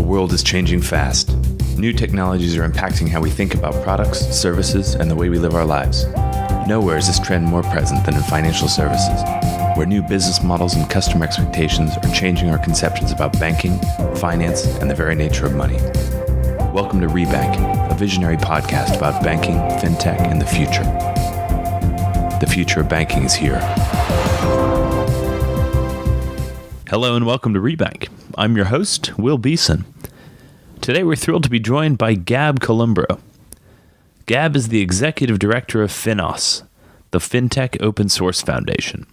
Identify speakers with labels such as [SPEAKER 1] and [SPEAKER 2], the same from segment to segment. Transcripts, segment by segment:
[SPEAKER 1] world is changing fast. New technologies are impacting how we think about products, services, and the way we live our lives. Nowhere is this trend more present than in financial services, where new business models and customer expectations are changing our conceptions about banking, finance, and the very nature of money. Welcome to Rebank, a visionary podcast about banking, fintech, and the future. The future of banking is here. Hello and welcome to Rebank. I'm your host, Will Beeson. Today we're thrilled to be joined by Gab Columbro. Gab is the Executive Director of FINOS, the Fintech Open Source Foundation.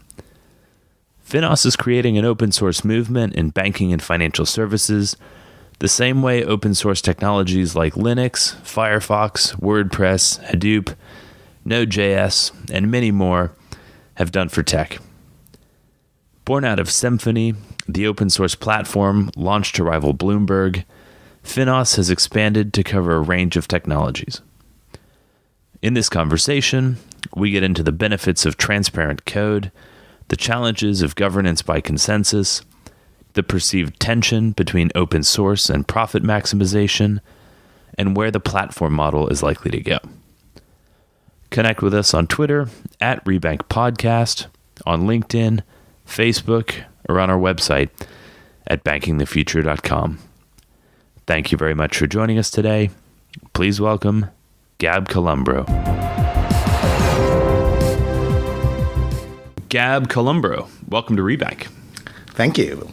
[SPEAKER 1] FINOS is creating an open source movement in banking and financial services, the same way open source technologies like Linux, Firefox, WordPress, Hadoop, NodeJS, and many more have done for tech. Born out of Symphony, the open source platform launched to rival Bloomberg, FINOS has expanded to cover a range of technologies. In this conversation, we get into the benefits of transparent code, the challenges of governance by consensus, the perceived tension between open source and profit maximization, and where the platform model is likely to go. Connect with us on Twitter at Rebank Podcast, on LinkedIn, Facebook, or on our website at bankingthefuture.com. Thank you very much for joining us today. Please welcome Gab Columbro. Gab Columbro, welcome to Rebank.
[SPEAKER 2] Thank you.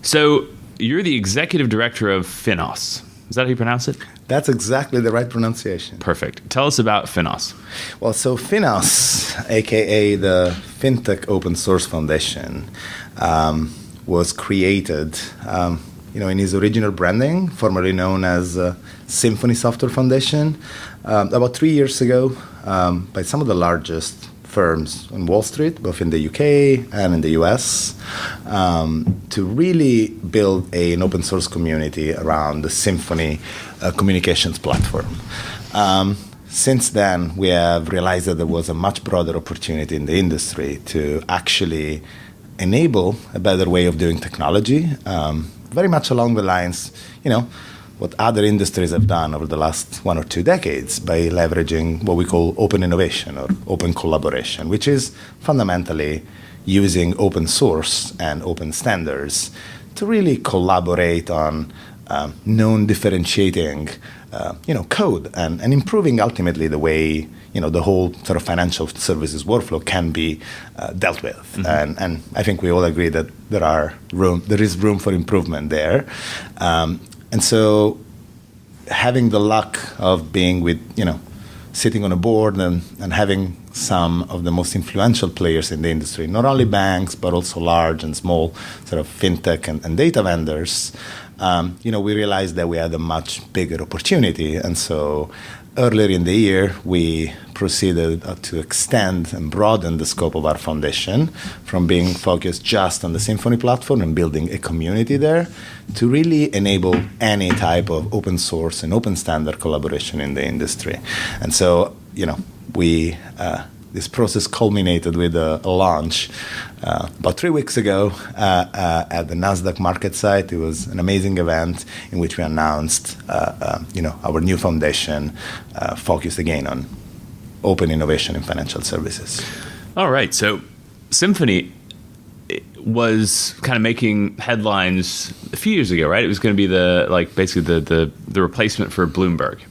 [SPEAKER 1] So, you're the Executive Director of FINOS. Is that how you pronounce it?
[SPEAKER 2] That's exactly the right pronunciation.
[SPEAKER 1] Perfect. Tell us about FINOS.
[SPEAKER 2] Well, so FINOS, aka the Fintech Open Source Foundation, was created in his original branding, formerly known as Symphony Software Foundation, about 3 years ago by some of the largest firms on Wall Street, both in the UK and in the US, to really build an open source community around the Symphony communications platform. Since then, we have realized that there was a much broader opportunity in the industry to actually enable a better way of doing technology, very much along the lines, what other industries have done over the last 1 or 2 decades by leveraging what we call open innovation or open collaboration, which is fundamentally using open source and open standards to really collaborate on known differentiating code and improving ultimately the way the whole sort of financial services workflow can be dealt with. Mm-hmm. And I think we all agree that there is room for improvement there. And so having the luck of being with, sitting on a board and having some of the most influential players in the industry, not only banks, but also large and small sort of fintech and data vendors, we realized that we had a much bigger opportunity. And so earlier in the year, we proceeded to extend and broaden the scope of our foundation from being focused just on the Symphony platform and building a community there to really enable any type of open source and open standard collaboration in the industry. And so, this process culminated with a launch about 3 weeks ago at the NASDAQ market site. It was an amazing event in which we announced, our new foundation focused again on open innovation in financial services. All
[SPEAKER 1] right. So Symphony was kind of making headlines a few years ago, right? It was going to be the replacement for Bloomberg.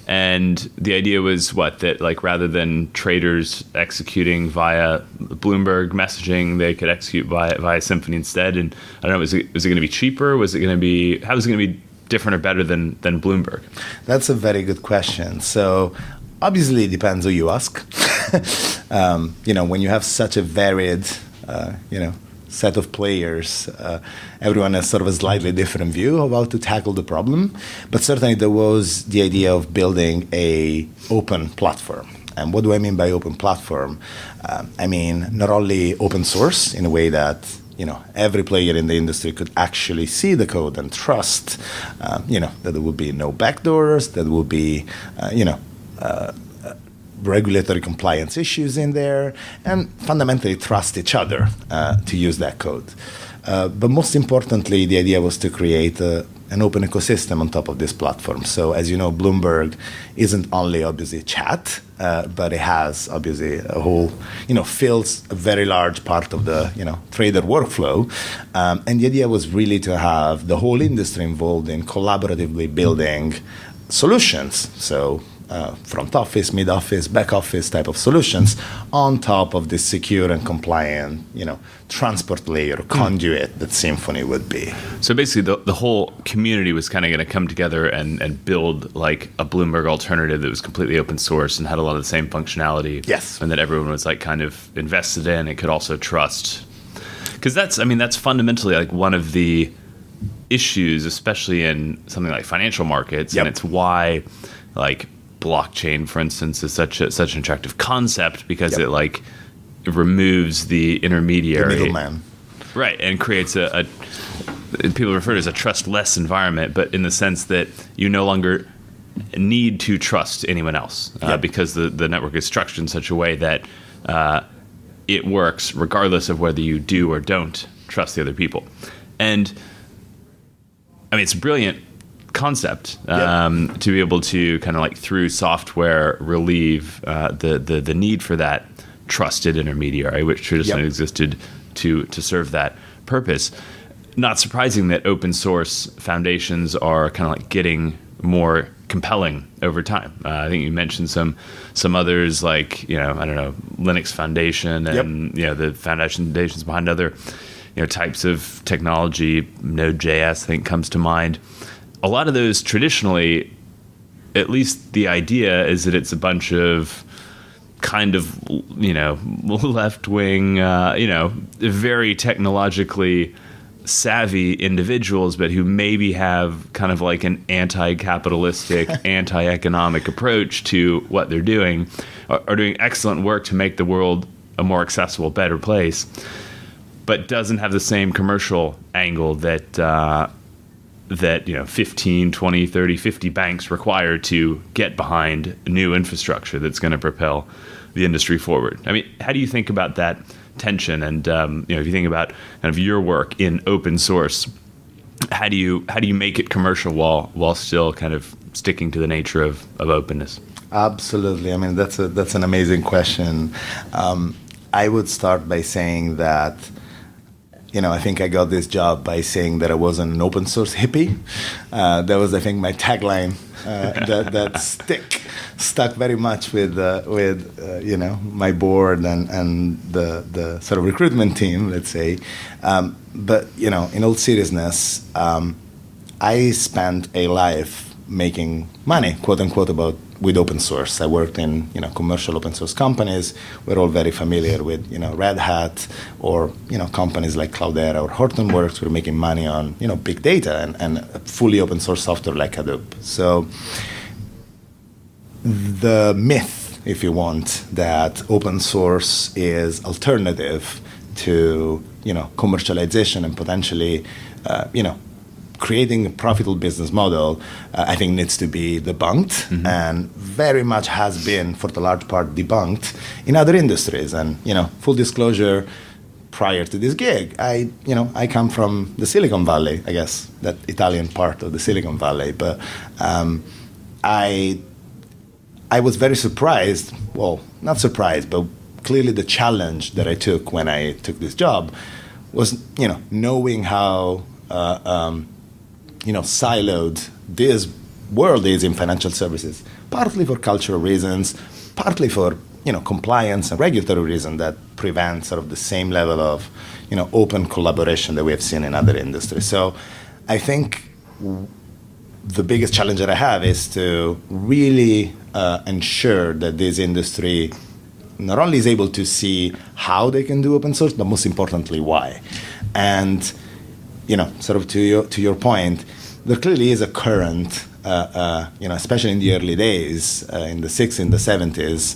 [SPEAKER 1] And the idea was that rather than traders executing via Bloomberg messaging, they could execute via Symphony instead. And I don't know, was it going to be cheaper? How was it going to be different or better than Bloomberg? That's a very good question. So obviously it depends who you ask. When you have such a varied, set of players, everyone has sort of a slightly different view of how to tackle the problem. But certainly there was the idea of building a open platform. And what do I mean by open platform? I mean not only open source in a way that every player in the industry could actually see the code and trust, that there would be no backdoors, that would be, regulatory compliance issues in there, and fundamentally trust each other to use that code. But most importantly, the idea was to create a
[SPEAKER 2] an open ecosystem on top of this platform. So as you know, Bloomberg isn't only obviously chat, but it has obviously a whole, fills a very large part of the, trader workflow. And the idea was really to have the whole industry involved in collaboratively building solutions. So front office, mid office, back office type of solutions on top of this secure and compliant, transport layer conduit that Symphony would be.
[SPEAKER 1] So basically, the whole community was kind of going to come together and build like a Bloomberg alternative that was completely open source and had a lot of the same functionality.
[SPEAKER 2] Yes,
[SPEAKER 1] and that everyone was like kind of invested in and could also trust. Because that's fundamentally like one of the issues, especially in something like financial markets, and it's why like blockchain, for instance, is such an attractive concept because it removes the intermediary,
[SPEAKER 2] the middleman,
[SPEAKER 1] right, and creates a people refer to it as a trustless environment, but in the sense that you no longer need to trust anyone else because the network is structured in such a way that it works regardless of whether you do or don't trust the other people. And I mean, it's a brilliant concept to be able to kind of like through software relieve the need for that trusted intermediary, which traditionally existed to serve that purpose. Not surprising that open source foundations are kind of like getting more compelling over time. I think you mentioned some others like, I don't know, Linux Foundation and the foundations behind other types of technology. NodeJS, I think, comes to mind. A lot of those traditionally, at least the idea is that it's a bunch of kind of, left-wing, very technologically savvy individuals, but who maybe have kind of like an anti-capitalistic, anti-economic approach to what they're doing, are doing excellent work to make the world a more accessible, better place, but doesn't have the same commercial angle that 15, 20, 30, 50 banks require to get behind new infrastructure that's going to propel the industry forward. I mean, how do you think about that tension? And if you think about kind of your work in open source, how do you make it commercial while still kind of sticking to the nature of openness?
[SPEAKER 2] Absolutely. I mean, that's an amazing question. I would start by saying that I think I got this job by saying that I wasn't an open source hippie. That was, I think, my tagline that stuck very much with my board and the sort of recruitment team, let's say. But in all seriousness, I spent a life making money, quote unquote, with open source. I worked in commercial open source companies. We're all very familiar with Red Hat or companies like Cloudera or Hortonworks. We're making money on big data and fully open source software like Hadoop. So the myth, if you want, that open source is alternative to commercialization and potentially creating a profitable business model, I think needs to be debunked, and very much has been, for the large part, debunked in other industries. And full disclosure, prior to this gig, I come from the Silicon Valley, I guess, that Italian part of the Silicon Valley. But I was very surprised. Well, not surprised, but clearly the challenge that I took when I took this job was, knowing how siloed this world is in financial services, partly for cultural reasons, partly for compliance and regulatory reasons that prevent sort of the same level of open collaboration that we have seen in other industries. So I think the biggest challenge that I have is to really ensure that this industry not only is able to see how they can do open source, but most importantly, why. And sort of to your point, there clearly is a current, especially in the early days, in the 60s, in the 70s,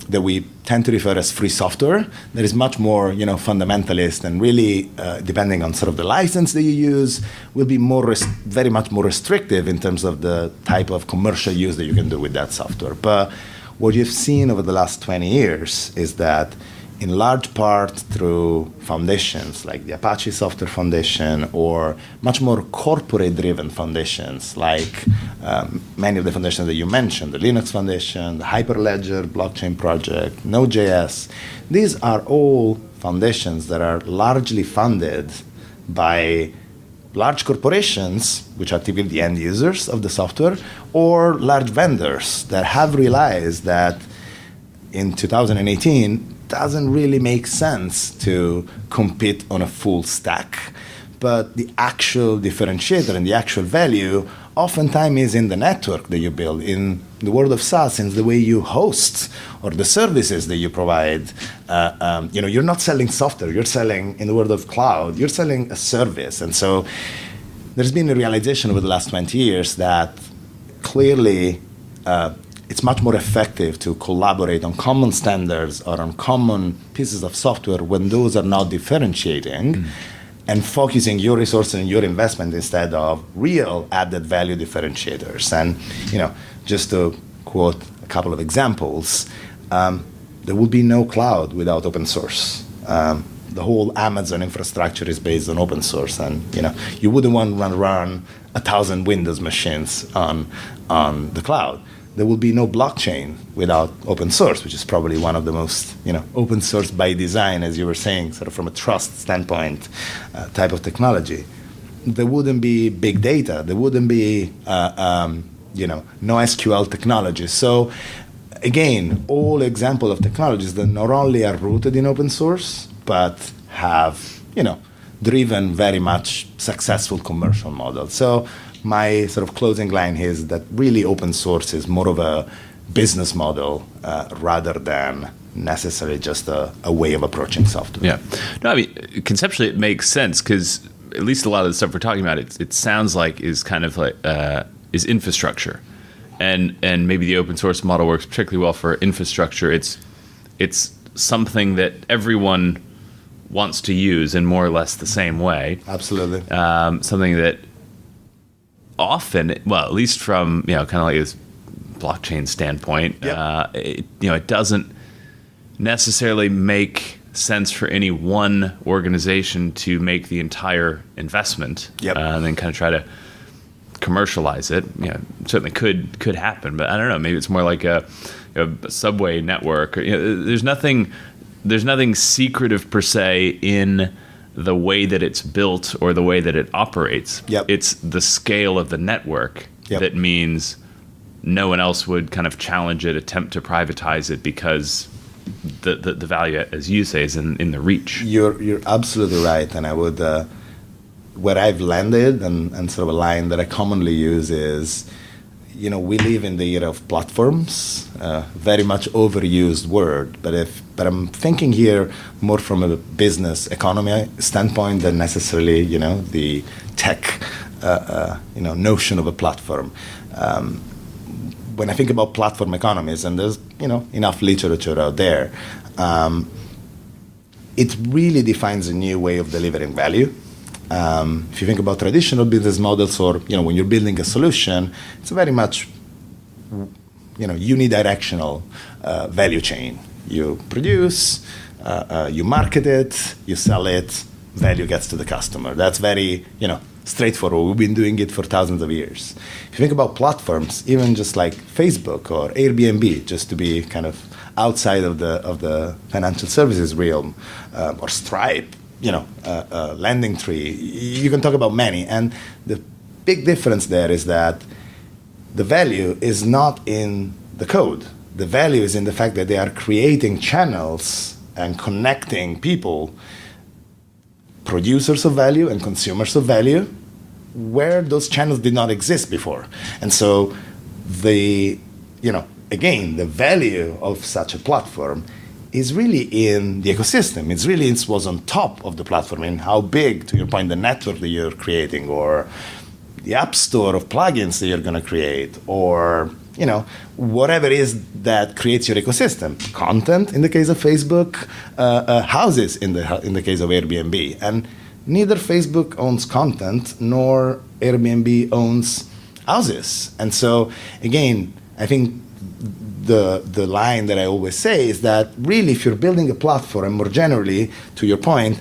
[SPEAKER 2] that we tend to refer as free software. That is much more, fundamentalist and really, depending on sort of the license that you use, will be very much more restrictive in terms of the type of commercial use that you can do with that software. But what you've seen over the last 20 years is that in large part through foundations like the Apache Software Foundation, or much more corporate-driven foundations like many of the foundations that you mentioned, the Linux Foundation, the Hyperledger blockchain project, NodeJS. These are all foundations that are largely funded by large corporations, which are typically the end users of the software, or large vendors that have realized that in 2018, doesn't really make sense to compete on a full stack. But the actual differentiator and the actual value oftentimes is in the network that you build. In the world of SaaS, in the way you host or the services that you provide. You're not selling software. You're selling, in the world of cloud, you're selling a service. And so there's been a realization over the last 20 years that clearly it's much more effective to collaborate on common standards or on common pieces of software when those are not differentiating, and focusing your resources and your investment instead of real added value differentiators. And just to quote a couple of examples, there would be no cloud without open source. The whole Amazon infrastructure is based on open source, and you wouldn't want to run 1,000 Windows machines on the cloud. There will be no blockchain without open source, which is probably one of the most, open source by design, as you were saying, sort of from a trust standpoint, type of technology. There wouldn't be big data. There wouldn't be, no SQL technology. So, again, all example of technologies that not only are rooted in open source, but have, driven very much successful commercial models. So, my sort of closing line is that really open source is more of a business model rather than necessarily just a way of approaching software.
[SPEAKER 1] Yeah. No, I mean, conceptually it makes sense, because at least a lot of the stuff we're talking about, it sounds like is kind of like is infrastructure. And maybe the open source model works particularly well for infrastructure. It's something that everyone wants to use in more or less the same way.
[SPEAKER 2] Absolutely.
[SPEAKER 1] Something that often, well, at least from kind of like this blockchain standpoint,
[SPEAKER 2] yep.
[SPEAKER 1] It doesn't necessarily make sense for any one organization to make the entire investment,
[SPEAKER 2] yep.
[SPEAKER 1] And then kind of try to commercialize it. Certainly could happen, but I don't know. Maybe it's more like a subway network. There's nothing secretive per se in the way that it's built or the way that it operates.
[SPEAKER 2] Yep.
[SPEAKER 1] It's the scale of the network
[SPEAKER 2] yep.
[SPEAKER 1] that means no one else would kind of challenge it, attempt to privatize it, because the value, as you say, is in the reach.
[SPEAKER 2] You're absolutely right. And I would, where I've landed and sort of a line that I commonly use is, we live in the era of platforms, very much overused word, but I'm thinking here more from a business economy standpoint than necessarily, the tech, notion of a platform. When I think about platform economies, and there's, enough literature out there, it really defines a new way of delivering value. If you think about traditional business models, or when you're building a solution, it's very much unidirectional value chain. You produce, you market it, you sell it, value gets to the customer. That's very straightforward. We've been doing it for thousands of years. If you think about platforms, even just like Facebook or Airbnb, just to be kind of outside of the financial services realm, or Stripe. Landing tree, you can talk about many. And the big difference there is that the value is not in the code. The value is in the fact that they are creating channels and connecting people, producers of value and consumers of value, where those channels did not exist before. And so again, the value of such a platform is really in the ecosystem. It was on top of the platform, in how big, to your point, the network that you're creating, or the app store of plugins that you're going to create, or whatever it is that creates your ecosystem. Content in the case of Facebook, houses in the case of Airbnb, and neither Facebook owns content nor Airbnb owns houses. And so again, I think the line that I always say is that really, if you're building a platform, and more generally, to your point,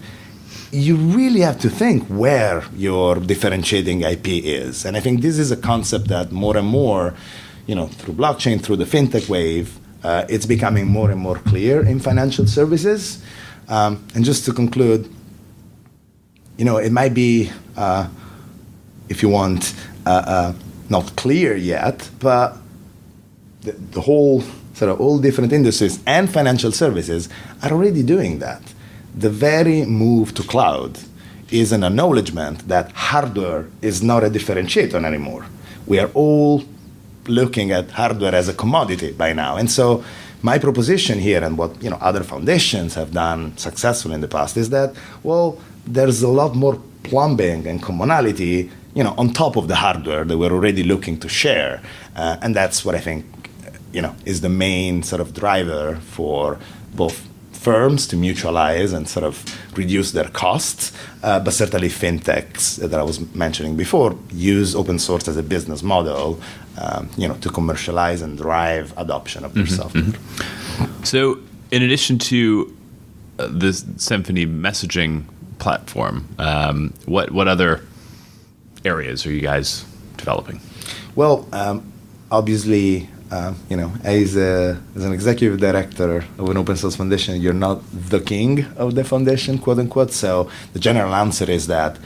[SPEAKER 2] you really have to think where your differentiating IP is. And I think this is a concept that more and more, through blockchain, through the fintech wave, it's becoming more and more clear in financial services. And just to conclude, it might be, if you want, not clear yet, but the whole sort of all different industries and financial services are already doing that. The very move to cloud is an acknowledgement that hardware is not a differentiator anymore. We are all looking at hardware as a commodity by now. And so my proposition here, and what other foundations have done successfully in the past, is that, well, there's a lot more plumbing and commonality on top of the hardware that we're already looking to share. And that's what I think is the main sort of driver for both firms to mutualize and sort of reduce their costs, but certainly fintechs that I was mentioning before use open source as a business model, to commercialize and drive adoption of their software.
[SPEAKER 1] So, in addition to this Symphony messaging platform, what other areas are you guys developing?
[SPEAKER 2] Well, obviously, as an executive director of an open source foundation, you're not the king of the foundation, quote unquote. So the general answer is that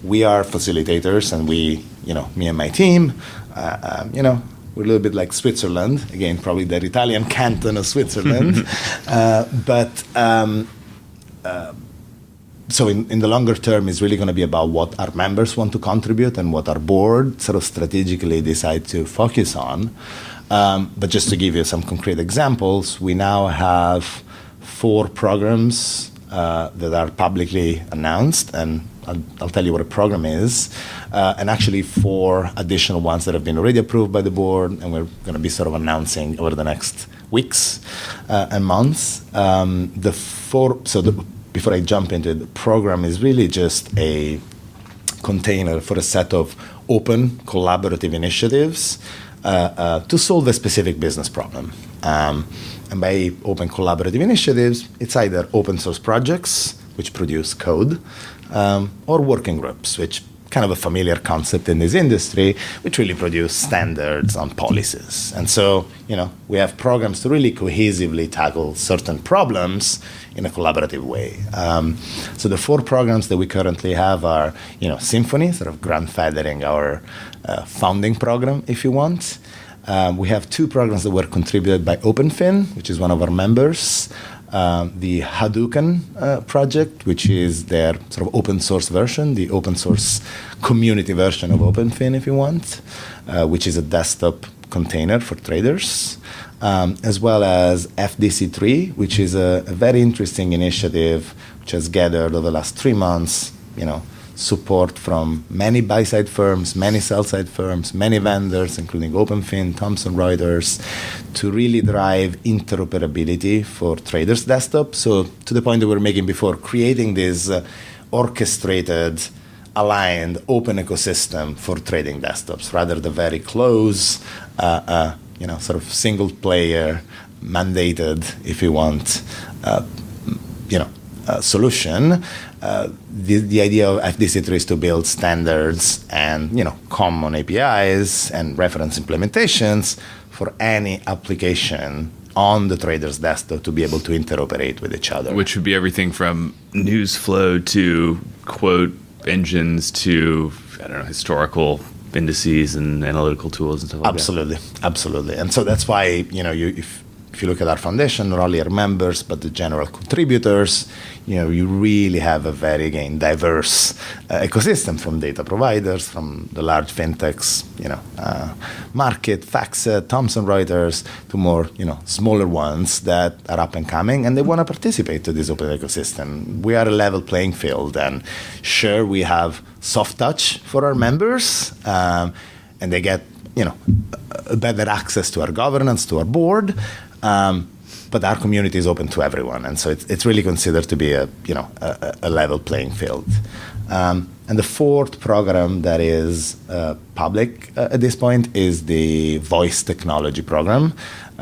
[SPEAKER 2] we are facilitators, and we, me and my team, we're a little bit like Switzerland. Again, probably the Italian canton of Switzerland. So in the longer term, it's really going to be about what our members want to contribute and what our board sort of strategically decide to focus on. But just to give you some concrete examples, we now have 4 programs that are publicly announced, and I'll tell you what a program is, and actually 4 additional ones that have been already approved by the board, and we're going to be sort of announcing over the next weeks and months. Before I jump into it, the program is really just a container for a set of open collaborative initiatives to solve a specific business problem. And by open collaborative initiatives, it's either open source projects, which produce code, or working groups, which kind of a familiar concept in this industry, which really produce standards on policies. And so, we have programs to really cohesively tackle certain problems in a collaborative way. So the 4 programs that we currently have are, Symphony, sort of grandfathering our founding program, if you want. We have 2 programs that were contributed by OpenFin, which is one of our members. The Hadoop project, which is their sort of open source version, the open source community version of OpenFin, if you want, which is a desktop container for traders, as well as FDC3, which is a very interesting initiative which has gathered over the last 3 months, support from many buy-side firms, many sell-side firms, many vendors, including OpenFin, Thomson Reuters, to really drive interoperability for traders' desktop. So to the point that we were making before, creating this orchestrated, aligned, open ecosystem for trading desktops, rather than very close, sort of single-player, mandated, if you want, solution. The idea of FDC3 is to build standards and common APIs and reference implementations for any application on the trader's desktop to be able to interoperate with each other.
[SPEAKER 1] Which would be everything from news flow to quote engines to historical indices and analytical tools and stuff like that.
[SPEAKER 2] Absolutely. And so that's why if you look at our foundation, not only our members, but the general contributors, you really have a very, diverse ecosystem from data providers, from the large fintechs, Market, FactSet, Thomson Reuters, to more, smaller ones that are up and coming, and they want to participate to this open ecosystem. We are a level playing field, and sure, we have soft touch for our members, and they get, a better access to our governance, to our board, but our community is open to everyone, and so it's really considered to be a level playing field. And And the fourth program that is public at this point is the voice technology program.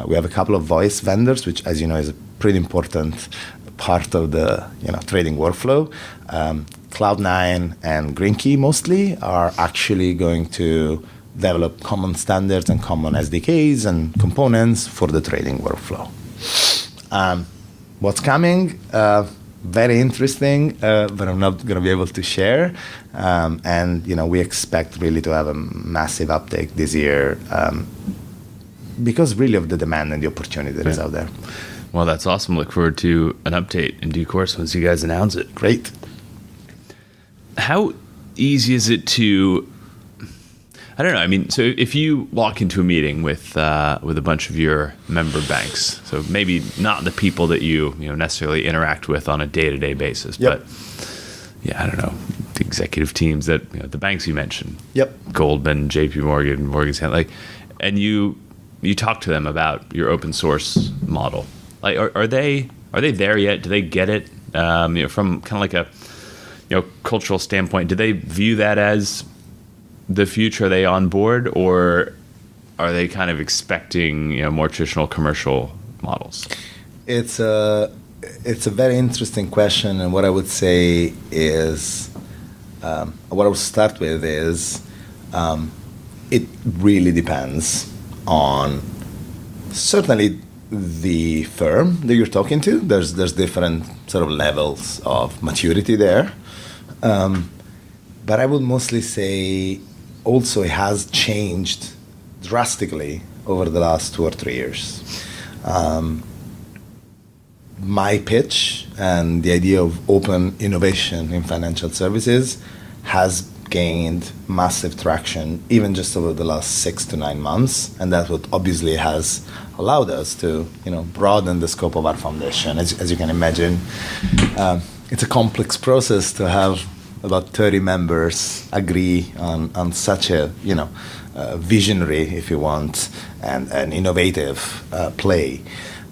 [SPEAKER 2] We have a couple of voice vendors, which, as you know, is a pretty important part of the trading workflow. Cloud9 and GreenKey mostly are actually going to develop common standards and common SDKs and components for the trading workflow. What's coming? Very interesting, but I'm not going to be able to share. And we expect really to have a massive uptake this year because really of the demand and the opportunity that is out there.
[SPEAKER 1] Well, that's awesome. Look forward to an update in due course once you guys announce it.
[SPEAKER 2] Great.
[SPEAKER 1] How easy is it to, I don't know, I mean, so if you walk into a meeting with a bunch of your member banks, so maybe not the people that you necessarily interact with on a day-to-day basis,
[SPEAKER 2] Yep.
[SPEAKER 1] but I don't know, the executive teams that, the banks you mentioned,
[SPEAKER 2] Yep.
[SPEAKER 1] Goldman, JP Morgan, Morgan Stanley, and you talk to them about your open source model. Like, are they there yet? Do they get it? From kind of like a cultural standpoint, do they view that as the future? Are they on board, or are they kind of expecting more traditional commercial models?
[SPEAKER 2] It's a very interesting question, and what I would say is, what I would start with is, it really depends on certainly the firm that you're talking to. There's different sort of levels of maturity there, but I would mostly say also it has changed drastically over the last 2 or 3 years. My pitch and the idea of open innovation in financial services has gained massive traction even just over the last 6 to 9 months, and that's what obviously has allowed us to broaden the scope of our foundation. As you can imagine, it's a complex process to have about 30 members agree on such a visionary, if you want, and an innovative play.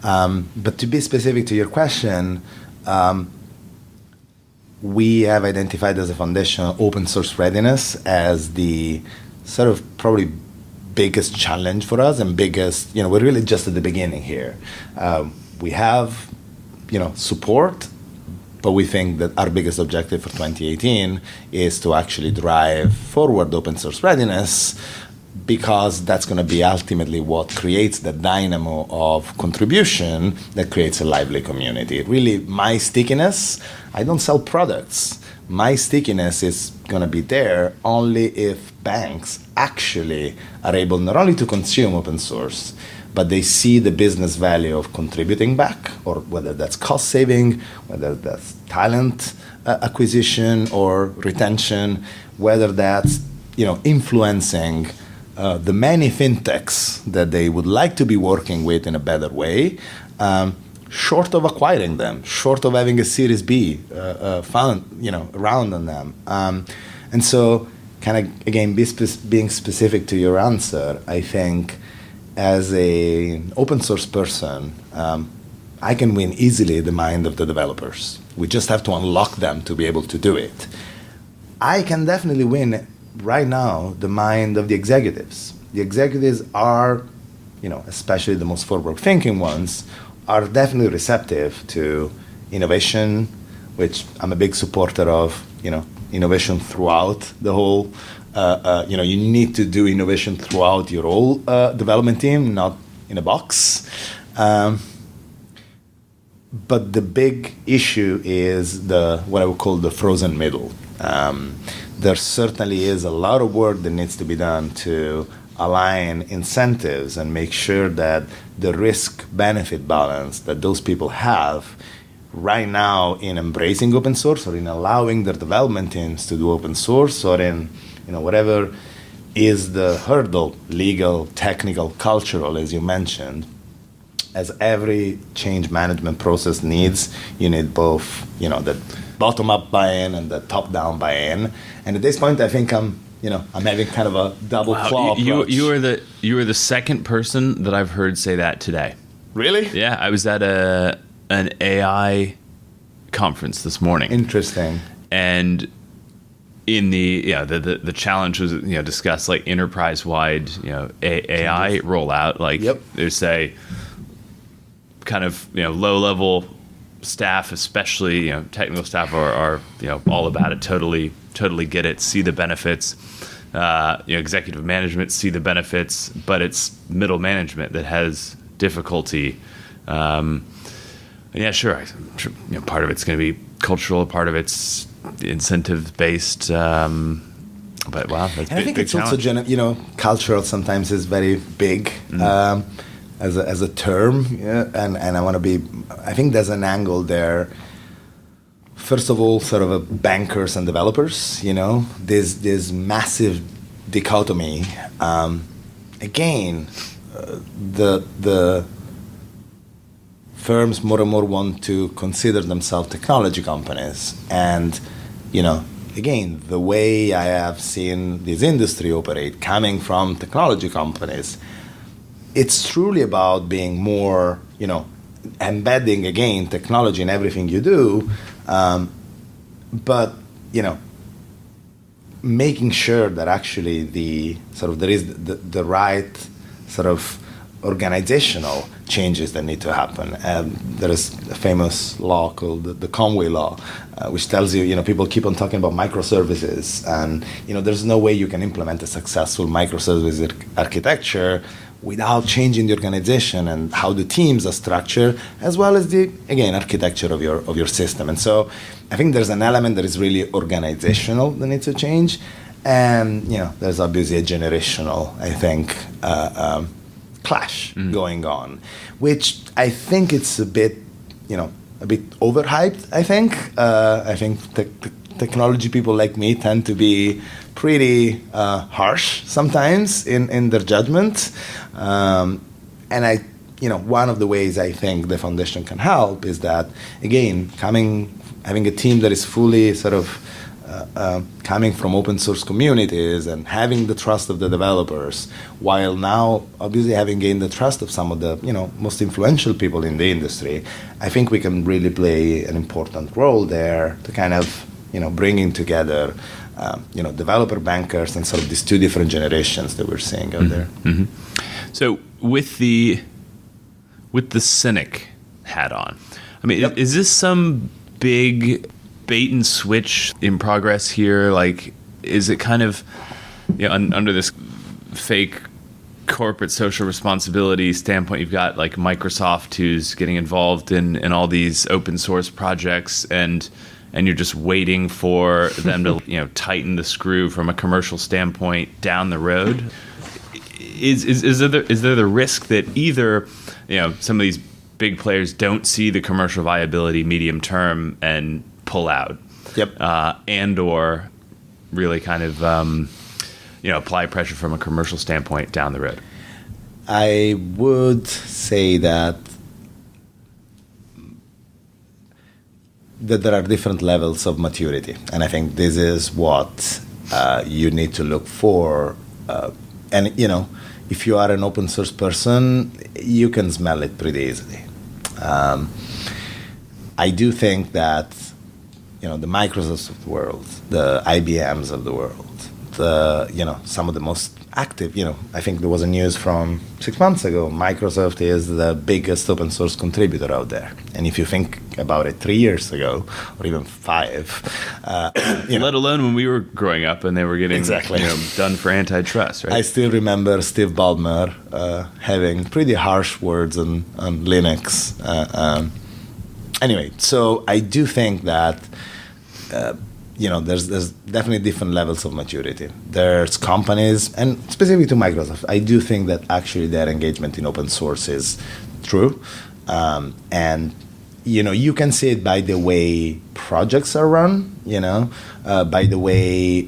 [SPEAKER 2] But to be specific to your question, we have identified as a foundation open source readiness as the sort of probably biggest challenge for us and biggest, we're really just at the beginning here. We have, support, but we think that our biggest objective for 2018 is to actually drive forward open source readiness, because that's going to be ultimately what creates the dynamo of contribution that creates a lively community. Really, my stickiness, I don't sell products. My stickiness is going to be there only if banks actually are able not only to consume open source, but they see the business value of contributing back, or whether that's cost saving, whether that's talent acquisition or retention, whether that's influencing the many fintechs that they would like to be working with in a better way, short of acquiring them, short of having a Series B fund, round on them. And so, kind of again, being specific to your answer, I think as an open source person, I can win easily the mind of the developers. We just have to unlock them to be able to do it. I can definitely win right now the mind of the executives. The executives are, especially the most forward-thinking ones, are definitely receptive to innovation, which I'm a big supporter of, innovation throughout the whole, you need to do innovation throughout your whole development team, not in a box. But the big issue is what I would call the frozen middle. There certainly is a lot of work that needs to be done to align incentives and make sure that the risk-benefit balance that those people have right now in embracing open source, or in allowing their development teams to do open source, or in whatever is the hurdle, legal, technical, cultural, as you mentioned. As every change management process needs, you need both, the bottom-up buy-in and the top-down buy-in. And at this point, I think I'm having kind of a double claw approach.
[SPEAKER 1] You are the second person that I've heard say that today.
[SPEAKER 2] Really?
[SPEAKER 1] Yeah, I was at an AI conference this morning.
[SPEAKER 2] Interesting.
[SPEAKER 1] And in the challenge was discussed like enterprise-wide AI rollout. Like there's a kind of low-level staff, especially technical staff, are all about it. Totally get it. See the benefits. Executive management see the benefits, but it's middle management that has difficulty. Yeah, sure. Part of it's going to be cultural. Part of it's incentive based. But wow, that's
[SPEAKER 2] I think
[SPEAKER 1] big
[SPEAKER 2] it's
[SPEAKER 1] challenge.
[SPEAKER 2] also cultural. Sometimes is very big as a term, and I want to be. I think there's an angle there. First of all, sort of a bankers and developers. This massive dichotomy. Again, the firms more and more want to consider themselves technology companies, and again, the way I have seen this industry operate, coming from technology companies, it's truly about being more, embedding again technology in everything you do, but making sure that actually there is the right sort of organizational changes that need to happen. There is a famous law called the Conway Law, which tells you, people keep on talking about microservices, and there's no way you can implement a successful microservice architecture without changing the organization and how the teams are structured, as well as the architecture of your system. And so, I think there's an element that is really organizational that needs to change, and there's obviously a generational, I think, clash going on, which I think it's a bit overhyped. I think technology people like me tend to be pretty harsh sometimes in their judgment, and one of the ways I think the foundation can help is that again having a team that is fully sort of coming from open source communities and having the trust of the developers, while now obviously having gained the trust of some of the most influential people in the industry. I think we can really play an important role there to kind of bringing together developer bankers and sort of these two different generations that we're seeing out there.
[SPEAKER 1] Mm-hmm. So with the cynic hat on, I mean, is this some big bait and switch in progress here? Like, is it kind of under this fake corporate social responsibility standpoint? You've got like Microsoft, who's getting involved in all these open source projects, and you're just waiting for them to tighten the screw from a commercial standpoint down the road. Is there the risk that either some of these big players don't see the commercial viability medium term and pull out, and or really kind of apply pressure from a commercial standpoint down the road?
[SPEAKER 2] I would say that there are different levels of maturity, and I think this is what you need to look for. And if you are an open source person, you can smell it pretty easily. I do think that the Microsofts of the world, the IBMs of the world, some of the most active, I think there was a news from 6 months ago, Microsoft is the biggest open source contributor out there. And if you think about it 3 years ago, or even 5,
[SPEAKER 1] let alone when we were growing up and they were getting done for antitrust, right?
[SPEAKER 2] I still remember Steve Ballmer having pretty harsh words on Linux. Anyway, so I do think that there's definitely different levels of maturity. There's companies, and specifically to Microsoft, I do think that actually their engagement in open source is true. And, you can see it by the way projects are run, by the way,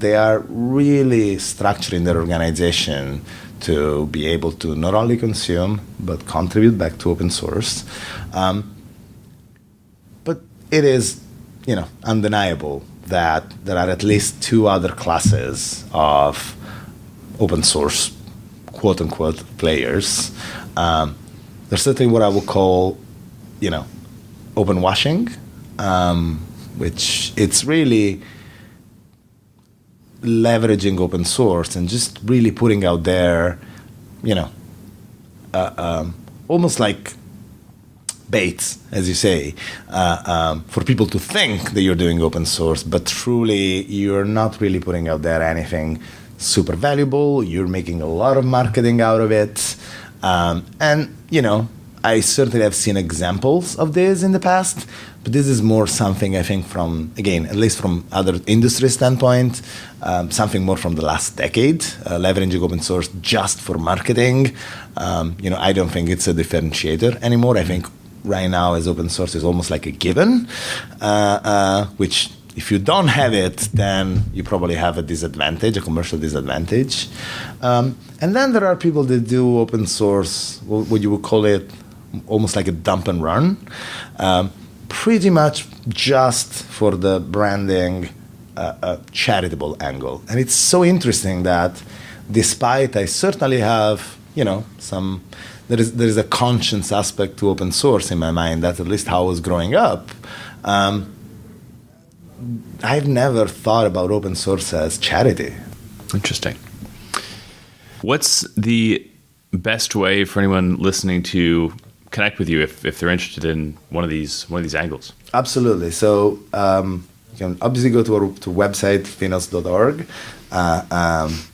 [SPEAKER 2] they are really structuring their organization to be able to not only consume, but contribute back to open source. But it is undeniable that there are at least 2 other classes of open source, quote unquote, players. There's certainly what I would call, open washing, which it's really leveraging open source and just really putting out there, almost like baits, as you say, for people to think that you're doing open source, but truly you're not really putting out there anything super valuable. You're making a lot of marketing out of it. I certainly have seen examples of this in the past, but this is more something I think from, again, at least from other industry standpoint, something more from the last decade, leveraging open source just for marketing. I don't think it's a differentiator anymore. I think right now as open source is almost like a given, which if you don't have it, then you probably have a disadvantage, a commercial disadvantage. And then there are people that do open source, what you would call it, almost like a dump and run, pretty much just for the branding, charitable angle. And it's so interesting that despite I certainly have, there is a conscience aspect to open source in my mind. That's at least how I was growing up. I've never thought about open source as charity.
[SPEAKER 1] Interesting. What's the best way for anyone listening to connect with you if they're interested in one of these angles? Absolutely.
[SPEAKER 2] So you can obviously go to our website, finos.org,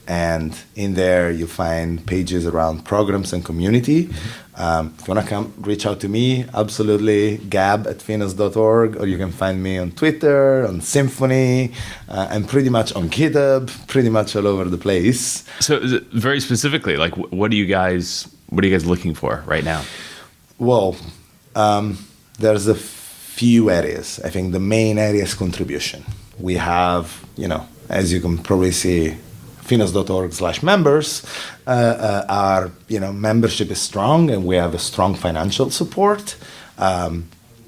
[SPEAKER 2] and in there you find pages around programs and community. If you want to come reach out to me, absolutely, gab@finos.org, or you can find me on Twitter, on Symphony, and pretty much on GitHub, pretty much all over the place.
[SPEAKER 1] So very specifically, like what are you guys looking for right now?
[SPEAKER 2] Well, there's a few areas. I think the main area is contribution. We have, as you can probably see, finos.org/members, our membership is strong, and we have a strong financial support.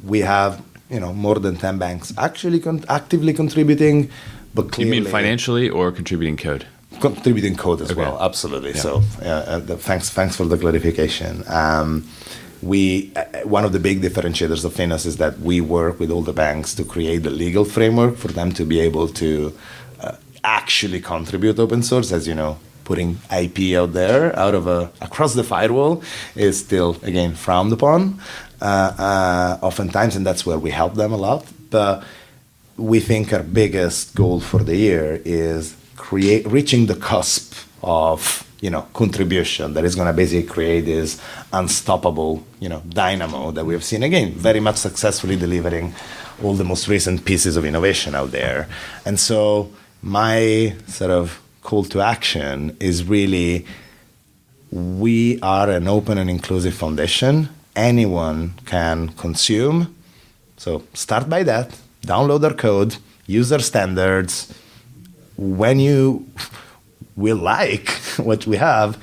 [SPEAKER 2] We have more than 10 banks actually actively contributing, but clearly,
[SPEAKER 1] you mean financially or contributing code?
[SPEAKER 2] Contributing code as well, absolutely. Yeah. So thanks for the clarification. One of the big differentiators of Finos is that we work with all the banks to create the legal framework for them to be able to actually contribute open source. As you know, putting IP out there, across the firewall, is still, again, frowned upon oftentimes, and that's where we help them a lot. But we think our biggest goal for the year is reaching the cusp of contribution that is going to basically create this unstoppable, dynamo that we have seen, again, very much successfully delivering all the most recent pieces of innovation out there. And so my sort of call to action is really, we are an open and inclusive foundation. Anyone can consume. So start by that, download our code, use our standards. When you will like what we have,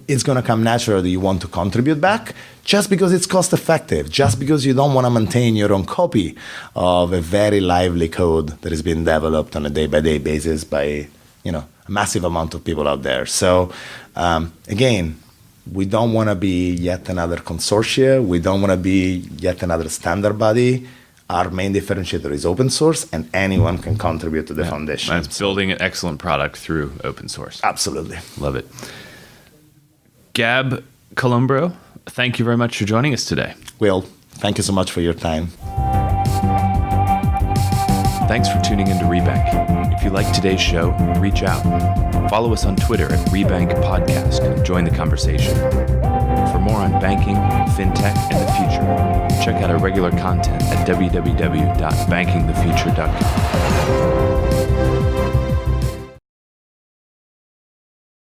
[SPEAKER 2] it's going to come natural that you want to contribute back, just because it's cost effective, just because you don't want to maintain your own copy of a very lively code that is being developed on a day-by-day basis by a massive amount of people out there. So again, we don't want to be yet another consortia. We don't want to be yet another standard body. Our main differentiator is open source, and anyone can contribute to the foundation.
[SPEAKER 1] And it's building an excellent product through open source.
[SPEAKER 2] Absolutely.
[SPEAKER 1] Love it. Gab Columbro, thank you very much for joining us today.
[SPEAKER 2] Will, thank you so much for your time.
[SPEAKER 1] Thanks for tuning into Rebank. If you like today's show, reach out. Follow us on Twitter at Rebank Podcast and join the conversation. For more on banking, fintech, and the future, check out our regular content at www.bankingthefuture.com.